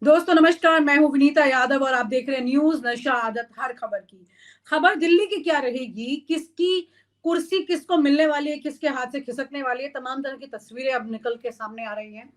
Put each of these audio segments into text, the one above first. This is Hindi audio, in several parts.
दोस्तों नमस्कार, मैं हूं विनीता यादव और आप देख रहे हैं न्यूज नशा आदत। हर खबर की खबर दिल्ली की क्या रहेगी, किसकी कुर्सी किसको मिलने वाली है, किसके हाथ से खिसकने वाली है, तमाम तरह की तस्वीरें अब निकल के सामने आ रही हैं।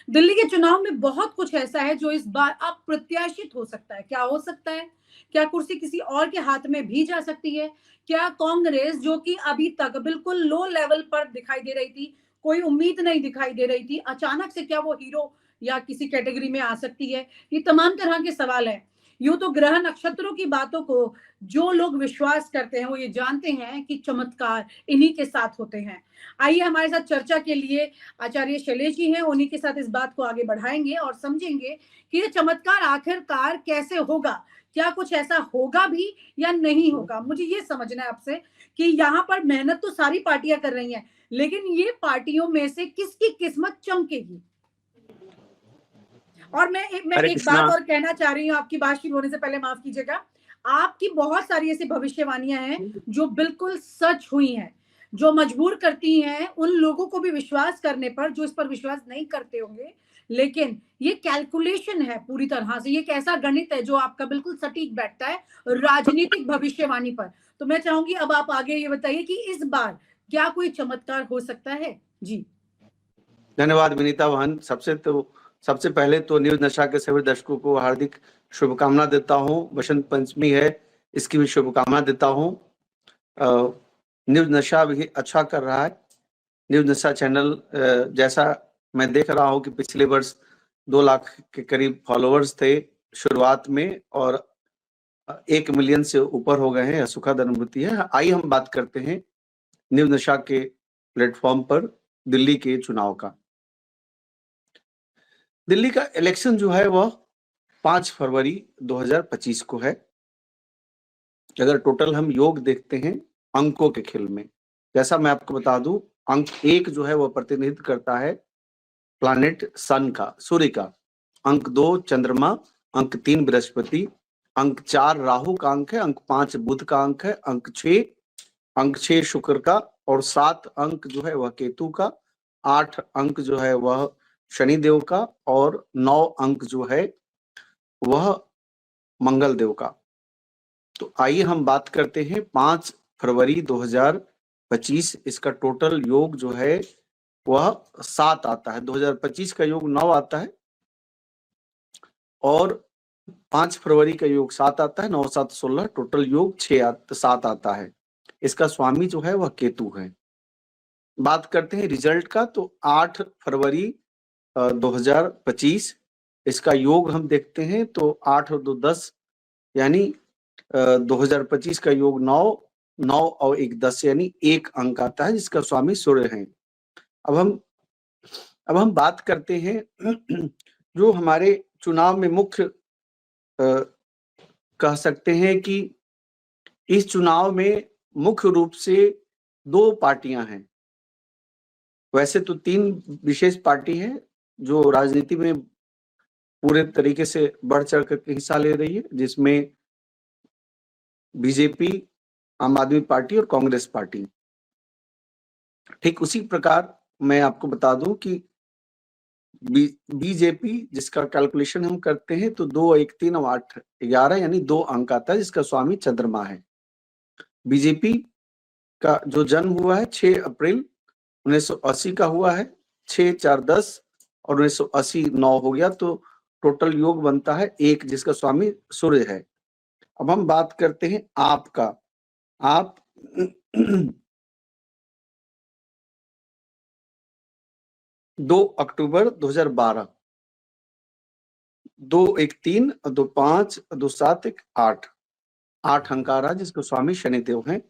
दिल्ली के चुनाव में बहुत कुछ ऐसा है जो इस बार अप्रत्याशित हो सकता है। क्या हो सकता है? क्या कुर्सी किसी और के हाथ में भी जा सकती है? क्या कांग्रेस, जो कि अभी तक बिल्कुल लो लेवल पर दिखाई दे रही थी, कोई उम्मीद नहीं दिखाई दे रही थी, अचानक से क्या वो हीरो या किसी कैटेगरी में आ सकती है? ये तमाम तरह के सवाल हैं। यूं तो ग्रह नक्षत्रों की बातों को जो लोग विश्वास करते हैं वो ये जानते हैं कि चमत्कार इन्हीं के साथ होते हैं। आइए हमारे साथ चर्चा के लिए आचार्य शैलेश जी हैं, उन्हीं के साथ इस बात को आगे बढ़ाएंगे और समझेंगे कि ये चमत्कार आखिरकार कैसे होगा। क्या कुछ ऐसा होगा भी या नहीं होगा? मुझे ये समझना है आपसे कि यहाँ पर मेहनत तो सारी पार्टियां कर रही हैं, लेकिन ये पार्टियों में से किसकी किस्मत चमकेगी? और मैं हरे एक बात कृष्णा। और कहना चाह रही हूँ, आपकी बात शुरू होने से पहले माफ कीजिएगा। आपकी बहुत सारी ऐसी भविष्यवाणियां हैं जो बिल्कुल सच हुई हैं, जो मजबूर करती हैं उन लोगों को भी विश्वास करने पर जो इस पर विश्वास नहीं करते होंगे। लेकिन ये कैलकुलेशन है पूरी तरह से, ये एक ऐसा गणित है जो आपका बिल्कुल सटीक बैठता है राजनीतिक भविष्यवाणी पर। तो मैं चाहूंगी अब आप आगे ये बताइए कि इस बार क्या कोई चमत्कार हो सकता है? जी। धन्यवाद विनीता बहन। सबसे पहले तो न्यूज नशा के सभी दर्शकों को हार्दिक शुभकामना देता हूँ। बसंत पंचमी है, इसकी भी शुभकामना देता हूँ। न्यूज नशा भी अच्छा कर रहा है। न्यूज नशा चैनल जैसा मैं देख रहा हूँ कि पिछले वर्ष 2 लाख के करीब फॉलोअर्स थे शुरुआत में, और 1 मिलियन से ऊपर हो गए हैं। यह सुखद अनुभूति है। आइए हम बात करते हैं न्यूज नशा के प्लेटफॉर्म पर दिल्ली के चुनाव का। दिल्ली का इलेक्शन जो है वह 5 फरवरी 2025 को है। अगर टोटल हम योग देखते हैं अंकों के खेल में, जैसा मैं आपको बता दूं, अंक 1 जो है वह प्रतिनिधित्व करता है प्लैनेट सन का, सूर्य का। अंक 2 चंद्रमा, अंक 3 बृहस्पति, अंक 4 राहु का अंक है, अंक 5 बुध का अंक है, अंक 6 शुक्र का, और 7 अंक जो है वह केतु का, 8 अंक जो है वह शनिदेव का, और 9 अंक जो है वह मंगल देव का। तो आइए हम बात करते हैं 5 फरवरी 2025। इसका टोटल योग जो है वह 7 आता है। 2025 का योग 9 आता है और 5 फरवरी का योग 7 आता है। 9 7 16, टोटल योग 7 आता है। इसका स्वामी जो है वह केतु है। बात करते हैं रिजल्ट का, तो 8 फरवरी 2025 इसका योग हम देखते हैं तो 8 और 2 10, यानी 2025 का योग 9 और 1 10, यानी 1 अंक आता है जिसका स्वामी सूर्य है। अब हम बात करते हैं जो हमारे चुनाव में मुख्य कह सकते हैं कि इस चुनाव में मुख्य रूप से 2 पार्टियां हैं। वैसे तो 3 विशेष पार्टी है जो राजनीति में पूरे तरीके से बढ़ चढ़ करके हिस्सा ले रही है, जिसमें बीजेपी, आम आदमी पार्टी और कांग्रेस पार्टी। ठीक उसी प्रकार मैं आपको बता दूं कि बीजेपी, जिसका कैलकुलेशन हम करते हैं तो 2 1 3 और 8 11, यानी 2 अंक आता है जिसका स्वामी चंद्रमा है। बीजेपी का जो जन्म हुआ है 6 अप्रैल 1980 का हुआ है। 6 4 10 और 1980 9 हो गया, तो टोटल योग बनता है 1 जिसका स्वामी सूर्य है। अब हम बात करते हैं आपका। आप 2 अक्टूबर 2012, 2 1 3 और 2 5 और 2 7 1 8, 8 अंक आ रहा है जिसको स्वामी शनिदेव हैं।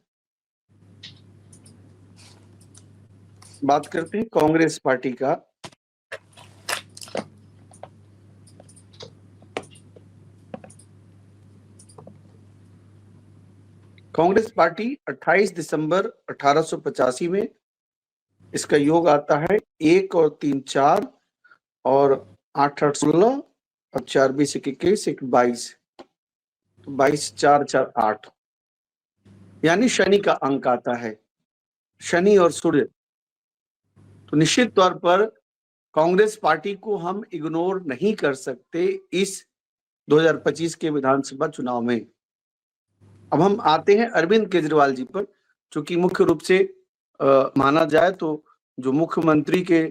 बात करते हैं कांग्रेस पार्टी का। कांग्रेस पार्टी 28 दिसंबर 1885 में इसका योग आता है 1 और 3 4, और 8 8 16, और 4 20 21 1 22, 22 4 4 8, यानी शनि का अंक आता है। शनि और सूर्य, तो निश्चित तौर पर कांग्रेस पार्टी को हम इग्नोर नहीं कर सकते इस 2025 के विधानसभा चुनाव में। अब हम आते हैं अरविंद केजरीवाल जी पर, चूंकि मुख्य रूप से माना जाए तो जो मुख्यमंत्री के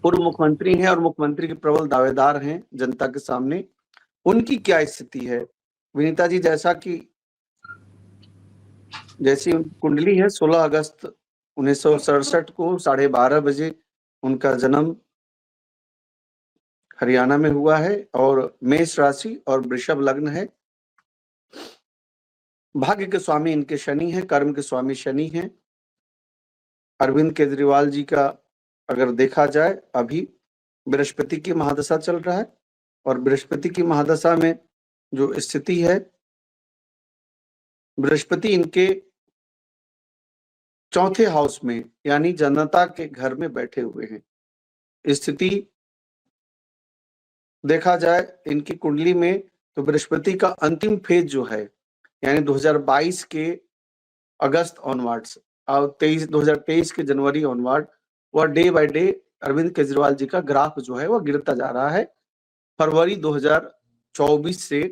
पूर्व मुख्यमंत्री हैं और मुख्यमंत्री के प्रबल दावेदार हैं जनता के सामने, उनकी क्या स्थिति है। विनीता जी, जैसी कुंडली है 16 अगस्त 1967 को 12:30 बजे उनका जन्म हरियाणा में हुआ है और मेष राशि और वृषभ लग्न है। भाग्य के स्वामी इनके शनि हैं, कर्म के स्वामी शनि हैं। अरविंद केजरीवाल जी का अगर देखा जाए, अभी बृहस्पति की महादशा चल रहा है और बृहस्पति की महादशा में जो स्थिति है, बृहस्पति इनके चौथे हाउस में यानी जनता के घर में बैठे हुए हैं। स्थिति देखा जाए इनकी कुंडली में तो बृहस्पति का अंतिम फेज जो है यानी 2022 के अगस्त ऑनवर्ड्स और 2023 के जनवरी ऑनवर्ड, वह day by day Arvind Kejriwal ji का ग्राफ जो है वह गिरता जा रहा है। फरवरी 2024 से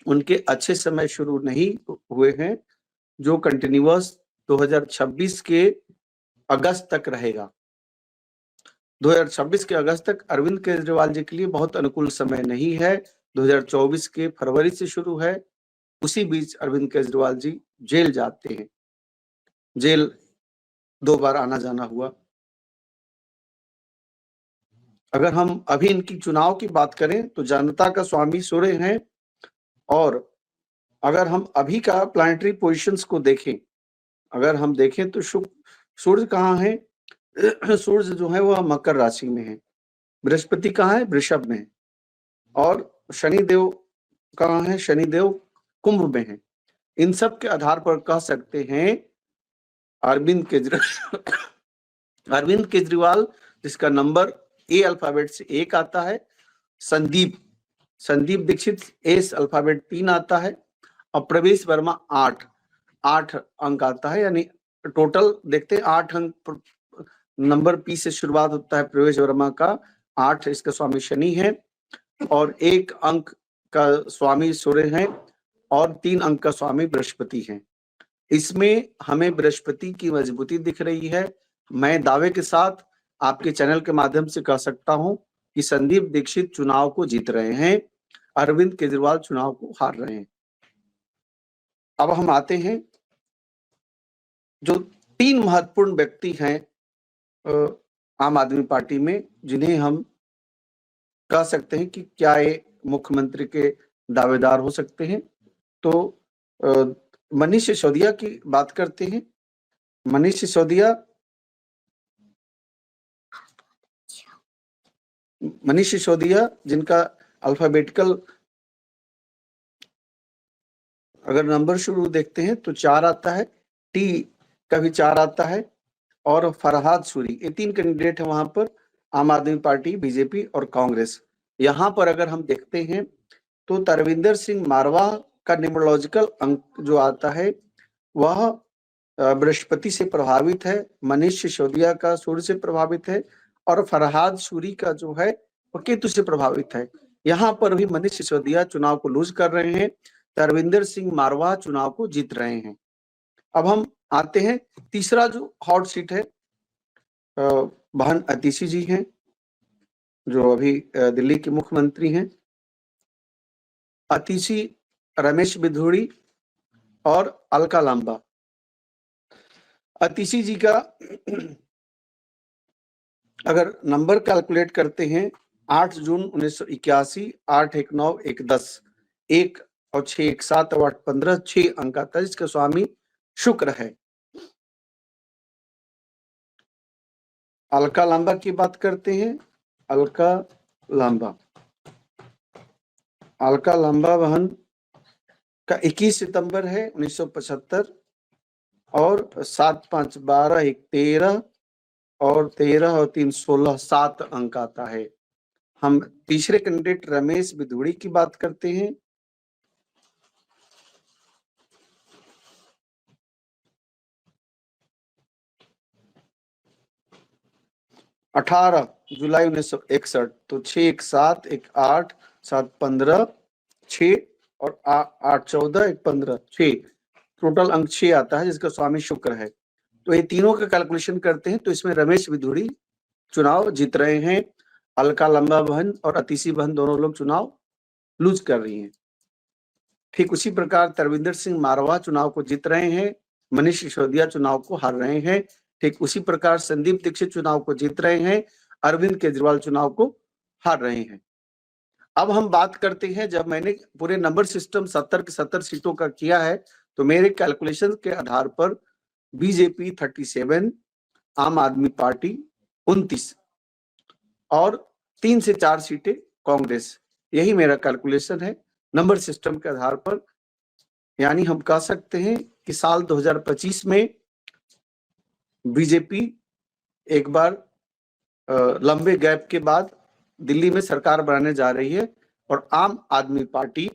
उनके अच्छे समय शुरू नहीं हुए हैं, जो कंटिन्यूअस 2026 के अगस्त तक रहेगा। 2026 के अगस्त तक अरविंद केजरीवाल जी के लिए बहुत अनुकूल समय नहीं है। 2024 के फरवरी से शुरू है। उसी बीच अरविंद केजरीवाल जी जेल जाते हैं। जेल 2 बार आना जाना हुआ। अगर हम अभी इनकी चुनाव की बात करें तो जनता का स्वामी सूर्य हैं और अगर हम अभी का प्लानिटरी पोजीशंस को देखें, अगर हम देखें तो सूर्य कहाँ है? सूर्य जो है वह मकर राशि में है। बृहस्पति कहाँ है? वृषभ में है। और शनिदेव कहाँ है? शनिदेव कुंभ में है। इन सब के आधार पर कह सकते हैं अरविंद केजरीवाल जिसका नंबर ए अल्फाबेट से 1 आता है, संदीप दीक्षित एस अल्फाबेट 3 आता है और प्रवेश वर्मा 8 अंक आता है। यानी टोटल देखते हैं 8 अंक नंबर पी से शुरुआत होता है। प्रवेश वर्मा का 8, इसका स्वामी शनि है और 1 अंक का स्वामी सूर्य है और 3 अंक का स्वामी बृहस्पति है। इसमें हमें बृहस्पति की मजबूती दिख रही है। मैं दावे के साथ आपके चैनल के माध्यम से कह सकता हूं कि संदीप दीक्षित चुनाव को जीत रहे हैं, अरविंद केजरीवाल चुनाव को हार रहे हैं। अब हम आते हैं जो 3 महत्वपूर्ण व्यक्ति हैं आम आदमी पार्टी में, जिन्हें हम कह सकते हैं कि क्या ये मुख्यमंत्री के दावेदार हो सकते हैं। तो मनीष सिसोदिया की बात करते हैं। मनीष सिसोदिया जिनका अल्फाबेटिकल अगर नंबर शुरू देखते हैं तो 4 आता है, टी का भी 4 आता है और फरहाद सूरी, ये 3 कैंडिडेट है वहां पर, आम आदमी पार्टी, बीजेपी और कांग्रेस। यहाँ पर अगर हम देखते हैं तो तरविंदर सिंह मारवा का न्यूमरोलॉजिकल अंक जो आता है वह बृहस्पति से प्रभावित है, मनीष सिसोदिया का सूर्य से प्रभावित है और फरहाद सूरी का जो है वह केतु से प्रभावित है। यहाँ पर भी मनीष सिसोदिया चुनाव को लूज कर रहे हैं, तरविंदर सिंह मारवा चुनाव को जीत रहे हैं। अब हम आते हैं तीसरा जो हॉट सीट है, बहन अतिशी जी हैं जो अभी दिल्ली के मुख्यमंत्री हैं। अतिशी, रमेश बिधूड़ी और अलका लांबा। अतिशी जी का अगर नंबर कैलकुलेट करते हैं 8 जून 1981, 8 1 9 1 10, 1 और 6 1 7 और 8 15, 6 अंक आता है, जिसका स्वामी शुक्र है। अलका लांबा की बात करते हैं। अलका लांबा बहन का 21 सितंबर है 1975 और 7 5 12 1 13 और 13 और 3 16, 7 अंक आता है। हम तीसरे कैंडिडेट रमेश बिधूड़ी की बात करते हैं। 18 जुलाई 1961, तो 6 1 7 1 8 7 15 6 और 8 14 1 15 6, टोटल अंक 6 आता है, जिसका स्वामी शुक्र है। तो ये तीनों का कैलकुलेशन करते हैं तो इसमें रमेश विधुड़ी चुनाव जीत रहे हैं, अलका लंबा बहन और अतिशी बहन दोनों लोग चुनाव लूज कर रही हैं। ठीक उसी प्रकार तरविंदर सिंह मारवा चुनाव को जीत रहे हैं, मनीष सिसोदिया चुनाव को हार रहे हैं। ठीक उसी प्रकार संदीप दीक्षित चुनाव को जीत रहे हैं, अरविंद केजरीवाल चुनाव को हार रहे हैं। अब हम बात करते हैं, जब मैंने पूरे नंबर सिस्टम 70 की 70 सीटों का किया है तो मेरे कैलकुलेशन के आधार पर बीजेपी 37, आम आदमी पार्टी 29 और 3 से 4 सीटें कांग्रेस, यही मेरा कैलकुलेशन है नंबर सिस्टम के आधार पर। यानी हम कह सकते हैं कि साल 2025 में बीजेपी एक बार लंबे गैप के बाद दिल्ली में सरकार बनाने जा रही है और आम आदमी पार्टी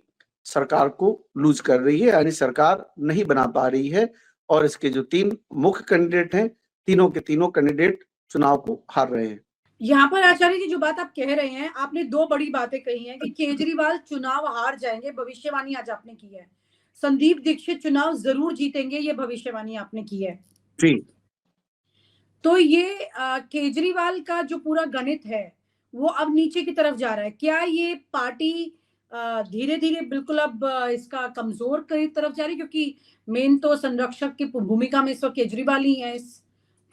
सरकार को लूज कर रही है, यानी सरकार नहीं बना पा रही है। और इसके जो 3 मुख्य कैंडिडेट हैं, तीनों के तीनों कैंडिडेट चुनाव को हार रहे हैं। यहाँ पर आचार्य जी जो बात आप कह रहे हैं, आपने 2 बड़ी बातें कही हैं कि केजरीवाल चुनाव हार जाएंगे, भविष्यवाणी आज आपने की है। संदीप दीक्षित चुनाव जरूर जीतेंगे, ये भविष्यवाणी आपने की है जी। तो ये केजरीवाल का जो पूरा गणित है वो अब नीचे की तरफ जा रहा है। क्या ये पार्टी धीरे धीरे बिल्कुल अब इसका कमजोर की तरफ जा रही है, क्योंकि मेन तो संरक्षक की भूमिका में इस वक्त केजरीवाल ही है इस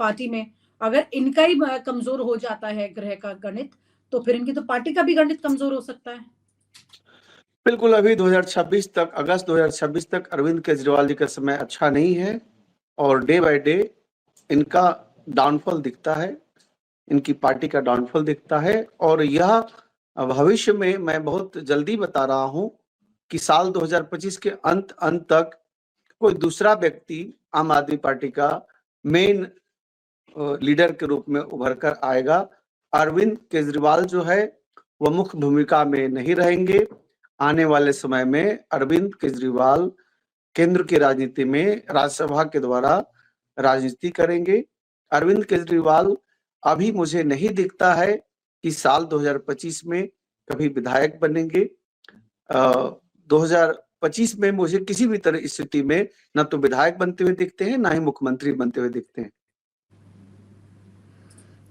पार्टी में। अगर इनका ही कमजोर हो जाता है ग्रह का गणित, तो फिर इनकी तो पार्टी का भी गणित कमजोर हो सकता है। बिल्कुल, अभी 2026 तक, अगस्त 2026 तक अरविंद केजरीवाल जी का समय अच्छा नहीं है और डे बाय डे इनका डाउनफॉल दिखता है, इनकी पार्टी का डाउनफॉल दिखता है। और यह भविष्य में मैं बहुत जल्दी बता रहा हूं कि साल 2025 के अंत तक कोई दूसरा व्यक्ति आम आदमी पार्टी का मेन लीडर के रूप में उभर कर आएगा। अरविंद केजरीवाल जो है वह मुख्य भूमिका में नहीं रहेंगे। आने वाले समय में अरविंद केजरीवाल केंद्र की राजनीति में राज्यसभा के द्वारा राजनीति करेंगे। अरविंद केजरीवाल अभी मुझे नहीं दिखता है कि साल 2025 में कभी विधायक बनेंगे। 2025 में मुझे किसी भी तरह स्थिति में न तो विधायक बनते हुए दिखते हैं, ना ही मुख्यमंत्री बनते हुए दिखते हैं।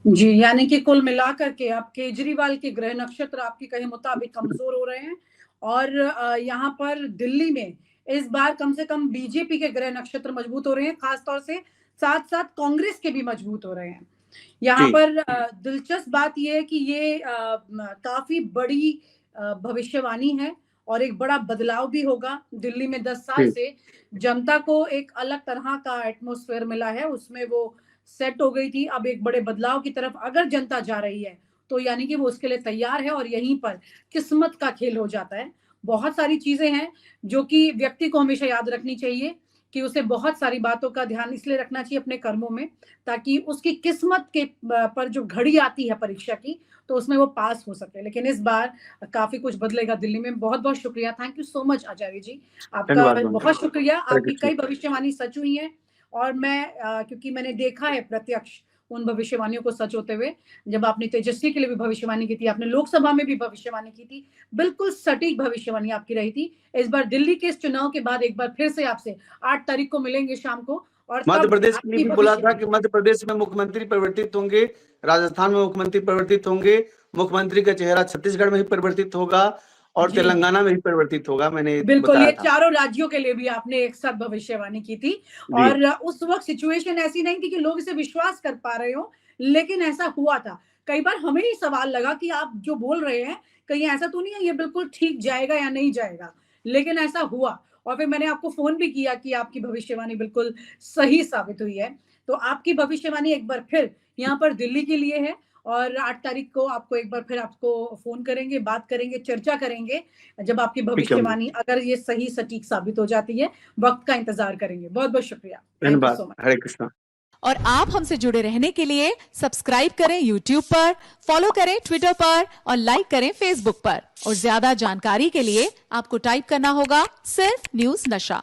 जी, यानी कि कुल मिलाकर के अब केजरीवाल के ग्रह नक्षत्र आपके कहे मुताबिक कमजोर हो रहे हैं और यहाँ पर दिल्ली में इस बार कम से कम बीजेपी के ग्रह नक्षत्र मजबूत हो रहे हैं, खासतौर से साथ साथ कांग्रेस के भी मजबूत हो रहे हैं। यहाँ पर दिलचस्प बात यह है कि ये काफी बड़ी भविष्यवाणी है और एक बड़ा बदलाव भी होगा। दिल्ली में 10 साल से जनता को एक अलग तरह का एटमॉस्फेयर मिला है, उसमें वो सेट हो गई थी। अब एक बड़े बदलाव की तरफ अगर जनता जा रही है तो यानी कि वो उसके लिए तैयार है और यहीं पर किस्मत का खेल हो जाता है। बहुत सारी चीजें हैं जो कि व्यक्ति को हमेशा याद रखनी चाहिए कि उसे बहुत सारी बातों का ध्यान इसलिए रखना चाहिए अपने कर्मों में, ताकि उसकी किस्मत के पर जो घड़ी आती है परीक्षा की तो उसमें वो पास हो सके। लेकिन इस बार काफी कुछ बदलेगा दिल्ली में। बहुत बहुत शुक्रिया, थैंक यू सो मच आचार्य जी, आपका बहुत शुक्रिया। आपकी कई भविष्यवाणी सच हुई है और मैं क्योंकि मैंने देखा है प्रत्यक्ष उन भविष्यवाणियों को सच होते हुए। जब आपने तेजस्वी के लिए भी भविष्यवाणी की थी, आपने लोकसभा में भी भविष्यवाणी की थी, बिल्कुल सटीक भविष्यवाणी आपकी रही थी। इस बार दिल्ली के इस चुनाव के बाद एक बार फिर से आपसे 8 तारीख को मिलेंगे शाम को। और मध्य प्रदेश में भी बोला था कि मध्य प्रदेश में मुख्यमंत्री परिवर्तित होंगे, राजस्थान में मुख्यमंत्री परिवर्तित होंगे, मुख्यमंत्री का चेहरा छत्तीसगढ़ में ही परिवर्तित होगा और तेलंगाना में ही परिवर्तित होगा। मैंने बिल्कुल, ये चारों राज्यों के लिए भी आपने एक साथ भविष्यवाणी की थी और उस वक्त सिचुएशन ऐसी नहीं थी कि लोग इसे विश्वास कर पा रहे हो, लेकिन ऐसा हुआ था। कई बार हमें ही सवाल लगा कि आप जो बोल रहे हैं कहीं ऐसा तो नहीं है ये बिल्कुल ठीक जाएगा या नहीं जाएगा, लेकिन ऐसा हुआ और फिर मैंने आपको फोन भी किया कि आपकी भविष्यवाणी बिल्कुल सही साबित हुई है। तो आपकी भविष्यवाणी एक बार फिर यहाँ पर दिल्ली के लिए है और 8 तारीख को आपको एक बार फिर आपको फोन करेंगे, बात करेंगे, चर्चा करेंगे जब आपकी भविष्यवाणी अगर ये सही सटीक साबित हो जाती है। वक्त का इंतजार करेंगे। बहुत बहुत शुक्रिया, धन्यवाद, हरे कृष्णा। और आप हमसे जुड़े रहने के लिए सब्सक्राइब करें YouTube पर, फॉलो करें Twitter पर और लाइक करें Facebook पर। और ज्यादा जानकारी के लिए आपको टाइप करना होगा सिर्फ न्यूज़ नशा।